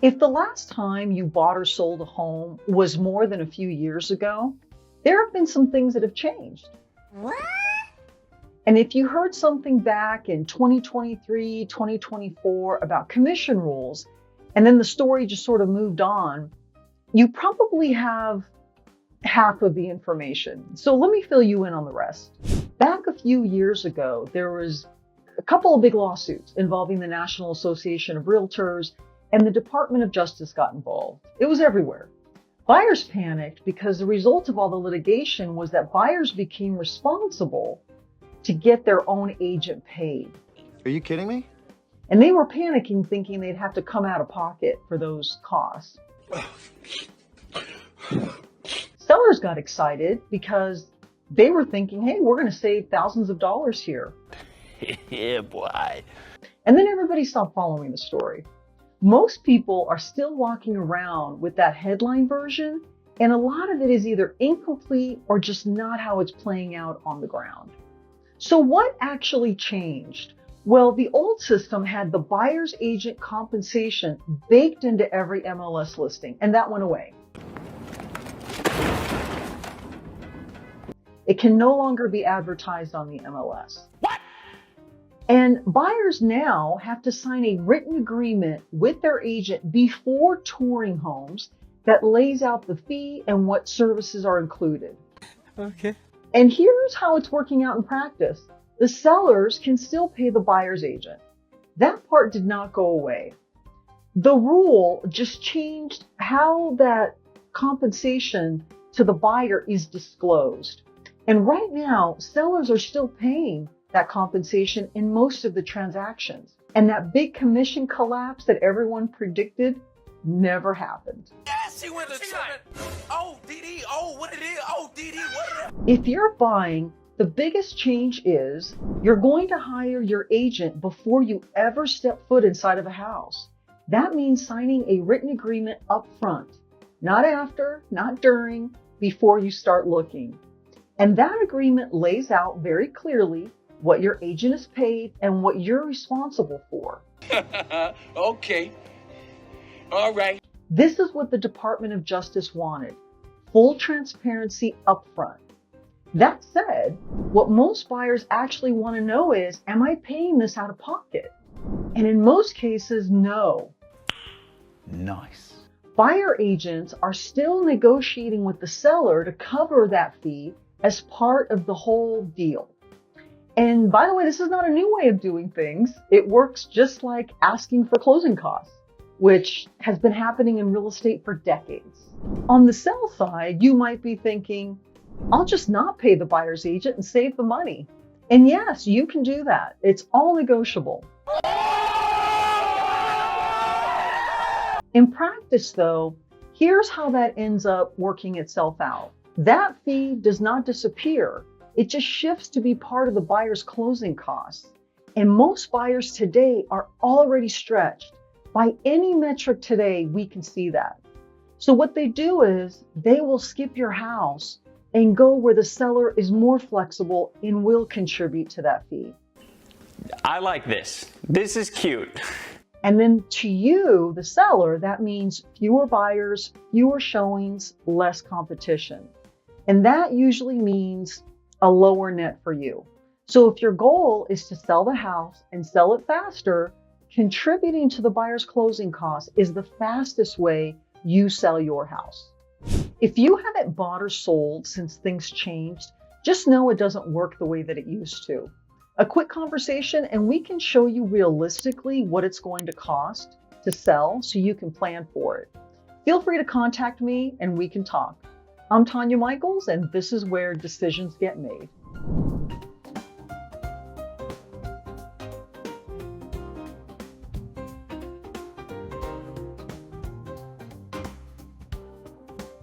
If the last time you bought or sold a home was more than a few years ago, there have been some things that have changed. What? And if you heard something back in 2023, 2024 about commission rules, and then the story just sort of moved on, you probably have half of the information. So let me fill you in on the rest. Back a few years ago, there was a couple of big lawsuits involving the National Association of Realtors, and the Department of Justice got involved. It was everywhere. Buyers panicked because the result of all the litigation was that buyers became responsible to get their own agent paid. Are you kidding me? And they were panicking, thinking they'd have to come out of pocket for those costs. Sellers got excited because they were thinking, hey, we're going to save thousands of dollars here. Yeah, boy. And then everybody stopped following the story. Most people are still walking around with that headline version, and a lot of it is either incomplete or just not how it's playing out on the ground. So what actually changed? Well, the old system had the buyer's agent compensation baked into every MLS listing, and that went away. It can no longer be advertised on the MLS. What? And buyers now have to sign a written agreement with their agent before touring homes that lays out the fee and what services are included. Okay. And here's how it's working out in practice. The sellers can still pay the buyer's agent. That part did not go away. The rule just changed how that compensation to the buyer is disclosed. And right now, sellers are still paying that compensation in most of the transactions. And that big commission collapse that everyone predicted never happened. Yes, she went to try. Oh, DD. Oh, what it is. Oh, DD. What it is. If you're buying, the biggest change is you're going to hire your agent before you ever step foot inside of a house. That means signing a written agreement up front, not after, not during, before you start looking. And that agreement lays out very clearly what your agent is paid and what you're responsible for. Okay. All right. This is what the Department of Justice wanted, full transparency up front. That said, what most buyers actually want to know is, am I paying this out of pocket? And in most cases, no. Nice. Buyer agents are still negotiating with the seller to cover that fee as part of the whole deal. And by the way, this is not a new way of doing things. It works just like asking for closing costs, which has been happening in real estate for decades. On the sell side, you might be thinking, I'll just not pay the buyer's agent and save the money. And yes, you can do that. It's all negotiable. In practice, though, here's how that ends up working itself out. That fee does not disappear. It just shifts to be part of the buyer's closing costs. And most buyers today are already stretched. By any metric today, we can see that. So what they do is they will skip your house and go where the seller is more flexible and will contribute to that fee. I like this. This is cute. And then to you, the seller, that means fewer buyers, fewer showings, less competition. And that usually means a lower net for you. So if your goal is to sell the house and sell it faster, contributing to the buyer's closing costs is the fastest way you sell your house. If you haven't bought or sold since things changed, just know it doesn't work the way that it used to. A quick conversation and we can show you realistically what it's going to cost to sell so you can plan for it. Feel free to contact me and we can talk. I'm Tania Michaels, and this is where decisions get made.